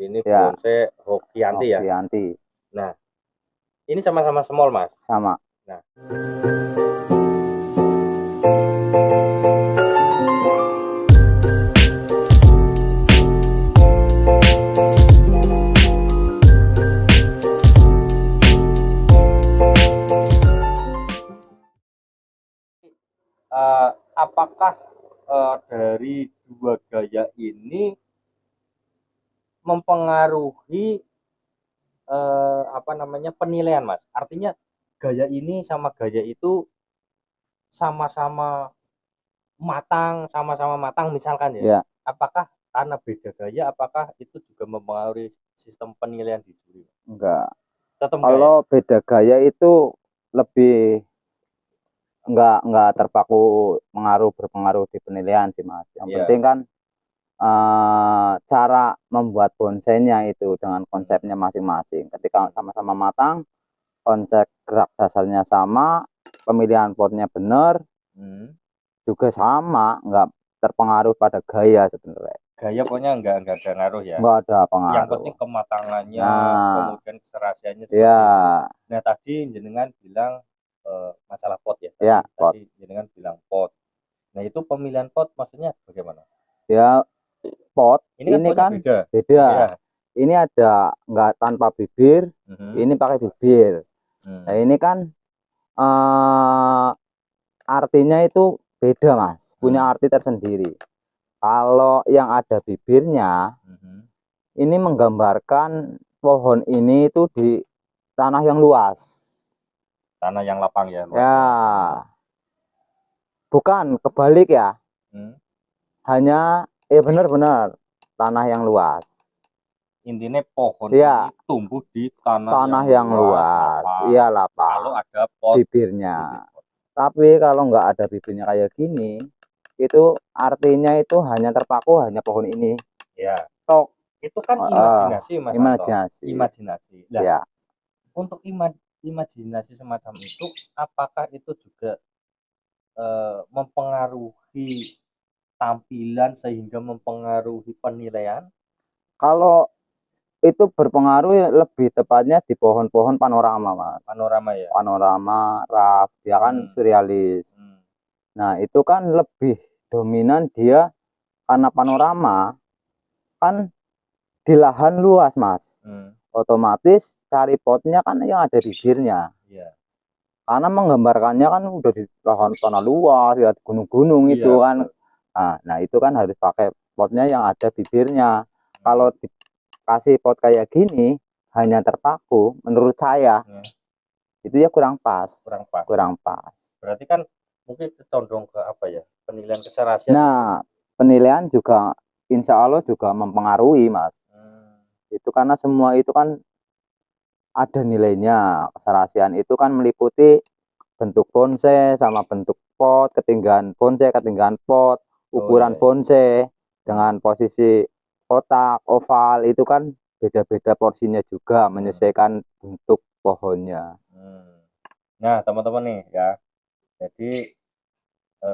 Ini Ya. bonsai Hokianti ya. Hokianti. Nah, ini sama-sama small Mas. Sama. Nah, apakah dari dua gaya ini mempengaruhi penilaian Mas? Artinya gaya ini sama gaya itu sama-sama matang misalkan ya. Ya. Apakah karena beda gaya, apakah itu juga mempengaruhi sistem penilaian di juri? Enggak. Tetap enggak ya? Kalau beda gaya itu lebih enggak terpaku berpengaruh di penilaian sih Mas. Yang penting kan cara membuat bonsainya itu dengan konsepnya masing-masing. Ketika sama-sama matang, konsep gerak dasarnya sama, pemilihan potnya benar, juga sama, enggak terpengaruh pada gaya sebenarnya. Gaya pokoknya enggak ada ngaruh ya. Enggak ada pengaruh. Yang penting kematangannya, kemudian keserasiannya seperti ya. itu. Nah, tadi jenengan bilang masalah pot ya. Ya, tadi jenengan bilang pot. Nah, itu pemilihan pot maksudnya bagaimana? Ya, pot ini kan beda. Ini ada enggak tanpa bibir, ini pakai bibir. Nah, ini kan artinya itu beda Mas, punya arti tersendiri. Kalau yang ada bibirnya, ini menggambarkan pohon ini itu di tanah yang luas, tanah yang lapang ya. Ya, bukan kebalik ya. Hanya benar-benar tanah yang luas. Intinya pohon ya, ini tumbuh di tanah yang luas. Iya, lapang. Kalau ada pot bibirnya. Tapi kalau nggak ada bibirnya kayak gini, itu artinya itu hanya terpaku hanya pohon ini. Ya. Tok. Itu kan imajinasi Mas. Imajinasi. Nah, ya. Untuk imajinasi semacam itu, apakah itu juga mempengaruhi tampilan sehingga mempengaruhi penilaian? Kalau itu berpengaruh lebih tepatnya di pohon-pohon panorama Mas. Panorama ya. Panorama, raf, dia kan surrealis. Nah, itu kan lebih dominan dia karena panorama kan di lahan luas Mas. Otomatis cari potnya kan yang ada bibirnya. Karena menggambarkannya kan udah di lahan tanah luas, ya gunung-gunung itu kan. Nah, itu kan harus pakai potnya yang ada bibirnya. Kalau dikasih pot kayak gini hanya terpaku, menurut saya itu ya kurang pas. Berarti kan mungkin condong ke apa ya? Penilaian keserasian. Nah, penilaian juga insya Allah juga mempengaruhi Mas. Itu karena semua itu kan ada nilainya. Keserasian itu kan meliputi bentuk bonsai sama bentuk pot, ketinggian bonsai, ketinggian pot, ukuran bonsai dengan posisi kotak, oval, itu kan beda-beda porsinya juga, menyesuaikan bentuk pohonnya. Nah, teman-teman nih ya, jadi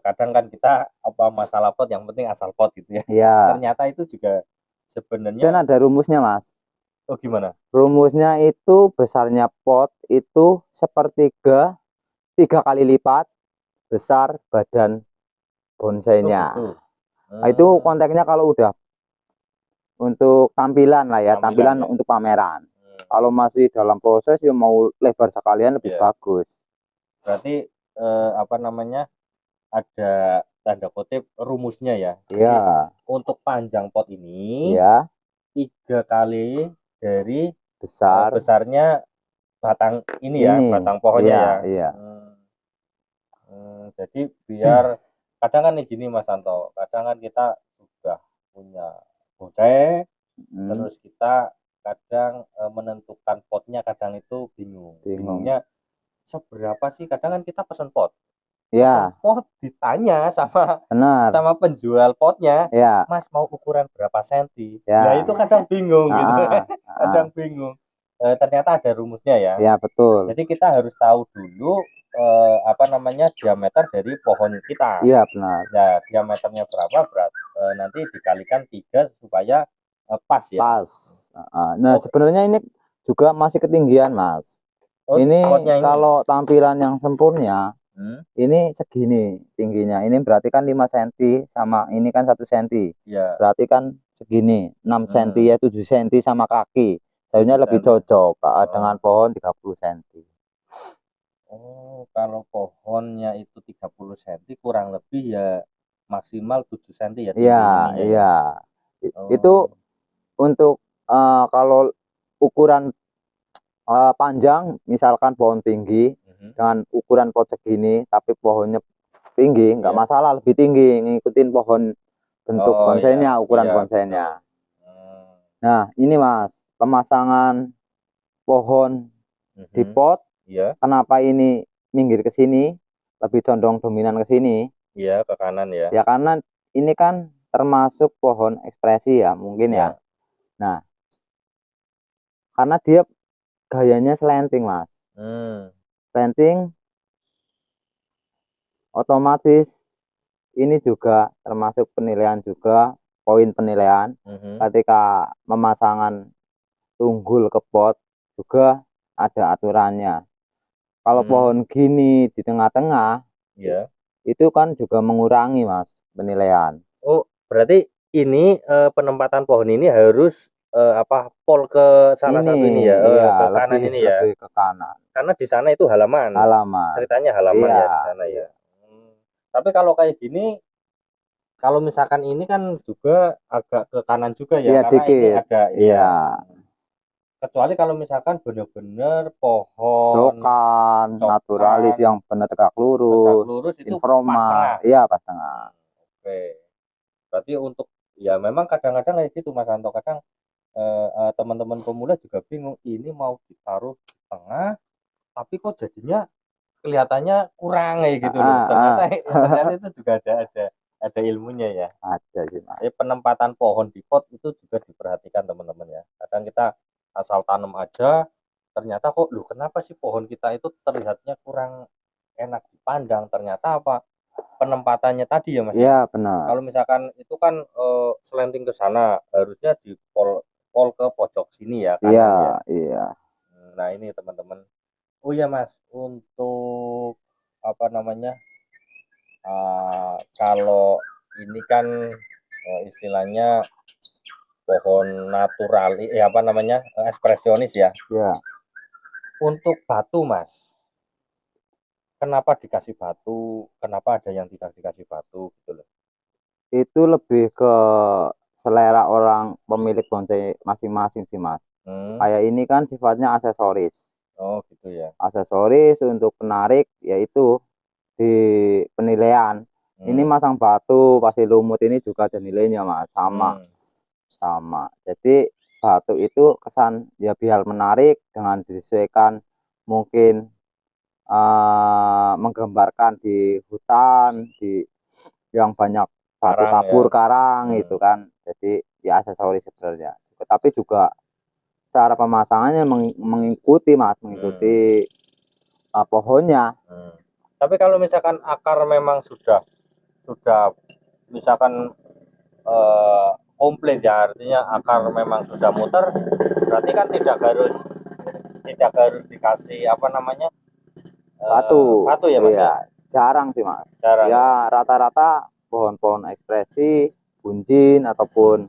kadang kan kita masalah pot yang penting asal pot gitu ya. Ternyata itu juga sebenarnya dan ada rumusnya Mas. Oh, gimana? Rumusnya itu besarnya pot itu sepertiga 3 kali lipat besar badan bonsainya. Nah, itu konteksnya kalau udah untuk tampilan lah ya, tampilan untuk pameran. Kalau masih dalam proses ya mau lebar sekalian lebih bagus. Berarti ada tanda kutip rumusnya ya. Iya. Untuk panjang pot ini 3 kali dari besarnya batang ini ya, batang pohonnya ya. Jadi biar kadang kan gini Mas Santo, kadang kan kita sudah punya bonsai, terus kita kadang menentukan potnya kadang itu bingungnya seberapa sih, kadang kan kita pesen pot. Pot ditanya sama penjual potnya, Mas mau ukuran berapa senti? Ya itu kadang bingung gitu. Kadang bingung. Ternyata ada rumusnya ya. Ya betul. Jadi kita harus tahu dulu diameter dari pohon kita. Iya benar. Ya diameternya berapa nanti dikalikan 3 supaya pas ya. Pas. Nah, Oh, sebenarnya ini juga masih ketinggian, Mas. oh Ini potnya ini. kalau tampilan yang sempurna, Hmm, ini segini tingginya. Ini berarti kan 5 cm sama ini kan 1 cm. ya. Berarti kan segini, 6 cm Hmm, ya 7 cm sama kaki. Sebenarnya 7 lebih cm. cocok dengan Oh. pohon 30 cm. Oh, kalau pohonnya itu 30 cm kurang lebih ya maksimal 7 cm ya Iya, tinggi ininya iya. ya. Itu Oh, untuk kalau ukuran panjang, misalkan pohon tinggi mhm. dengan ukuran pot segini, tapi pohonnya tinggi, nggak Iya. masalah, lebih tinggi, ngikutin pohon bentuk Oh ya, bonsainya, ukuran iya betul. bonsainya. Hmm, Nah, ini Mas, pemasangan pohon di mhm. pot, Iya, kenapa ini minggir ke sini, lebih condong dominan ke sini? iya ke kanan ya. Ya karena ini kan termasuk pohon ekspresi ya, mungkin ya. Iya. Nah, karena dia gayanya slanting, Mas. Hmm, Slanting otomatis ini juga termasuk penilaian juga, poin penilaian. mhm. Ketika pemasangan tunggul ke pot juga ada aturannya. Kalau Hmm, pohon gini di tengah-tengah, iya. itu kan juga mengurangi Mas penilaian. Oh, berarti ini penempatan pohon ini harus apa pol ke salah Ini satu ini ya, iya ke lebih kanan ini ya. lebih ke kanan. Karena di sana itu halaman. Halaman. Ceritanya halaman Iya, ya di sana ya. iya. Hmm. Tapi kalau kayak gini, kalau misalkan ini kan juga agak ke kanan juga ya, Iya karena ini dikit. ada Iya. ya. Kecuali kalau misalkan bener-bener pohon Cokan, naturalis cokan yang benar tegak tegak lurus, lurus itu pas informa, tengah. iya pas tengah. Hmm, oke. Berarti untuk ya memang kadang-kadang kayak gitu Mas Anto, kadang teman-teman pemula juga bingung ini mau ditaruh di tengah tapi kok jadinya kelihatannya kurang kayak Ah, gitu loh. Ternyata ah, ternyata itu juga ada ilmunya ya. ada sih mas. Jadi penempatan pohon di pot itu juga diperhatikan teman-teman ya. Kadang kita asal tanam aja, ternyata kok, loh kenapa sih pohon kita itu terlihatnya kurang enak dipandang? Ternyata apa? Penempatannya tadi ya Mas Iya ya. benar. Kalau misalkan itu kan slanting ke sana, harusnya di pol pol ke pojok sini ya, Iya, kanan ya. iya. Nah ini teman-teman. Oh iya Mas, untuk apa namanya? Kalau ini kan istilahnya pohon natural, apa namanya, ekspresionis ya. Iya. Untuk batu mas, kenapa dikasih batu, kenapa ada yang tidak dikasih batu gitu loh. Itu lebih ke selera orang pemilik bonsai masing-masing sih mas. Hmm. Kayak ini kan sifatnya aksesoris. Oh gitu ya. Aksesoris untuk penarik yaitu di penilaian. Ini Hmm. masang batu pasti lumut ini juga ada nilainya mas, sama Hmm. sama. Jadi batu itu kesan ya biar menarik dengan disesuaikan mungkin menggambarkan di hutan di yang banyak batu Karang ya. kapur karang Hmm. itu kan. Jadi ya aksesoris sebenarnya. Tapi juga cara pemasangannya mengikuti mas, Hmm. mengikuti pohonnya. Hmm. Tapi kalau misalkan akar memang sudah misalkan komplit ya, artinya akar memang sudah muter, berarti kan tidak harus dikasih apa namanya Batu, batu ya mas iya, ya. jarang sih mas. Jarang Ya ya. rata-rata pohon-pohon ekspresi, bunjin ataupun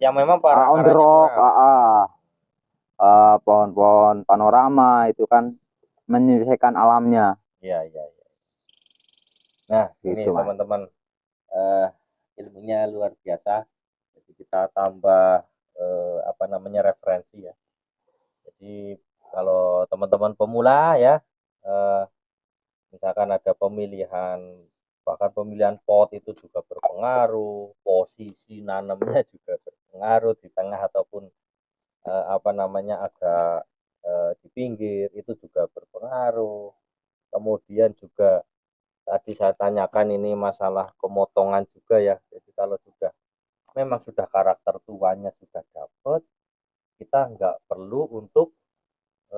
Yang memang on the akarnya rock, kurang. pohon-pohon panorama itu kan menyelesaikan alamnya, Iya iya iya. Nah ini gitu mas. teman-teman, eh, ilmunya luar biasa. Jadi kita tambah apa namanya referensi ya. Jadi kalau teman-teman pemula ya, eh, misalkan ada pemilihan, bahkan pemilihan pot itu juga berpengaruh, posisi nanamnya juga berpengaruh di tengah ataupun apa namanya agak di pinggir itu juga berpengaruh. Kemudian juga tadi saya tanyakan ini masalah pemotongan juga ya. Jadi kalau memang sudah karakter tuanya sudah dapat, kita nggak perlu untuk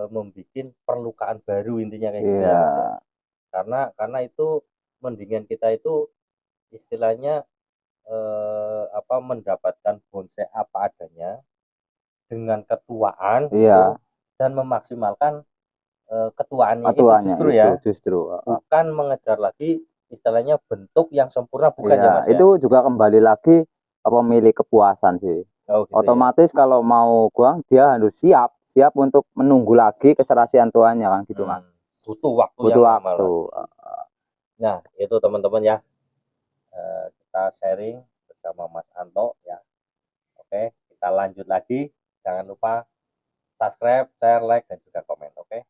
membuat perlukaan baru, intinya kayak gitu Iya, ya mas ya. Karena itu mendingan kita itu istilahnya mendapatkan bonsai apa adanya dengan ketuaan Iya, dan memaksimalkan ketuaannya itu atuannya justru itu ya, justru. bukan mengejar lagi istilahnya bentuk yang sempurna, bukan ya Iya, Mas ya. itu juga kembali lagi pemilik kepuasan sih. Oh gitu ya. Otomatis kalau mau buang dia harus siap untuk menunggu lagi keserasian tuannya kan gitu Mas. Butuh waktu Butuh yang lama waktu. lah. Nah itu teman-teman ya, kita sharing bersama Mas Anto ya. Oke, kita lanjut lagi. Jangan lupa subscribe, share, like, dan juga komen. Oke.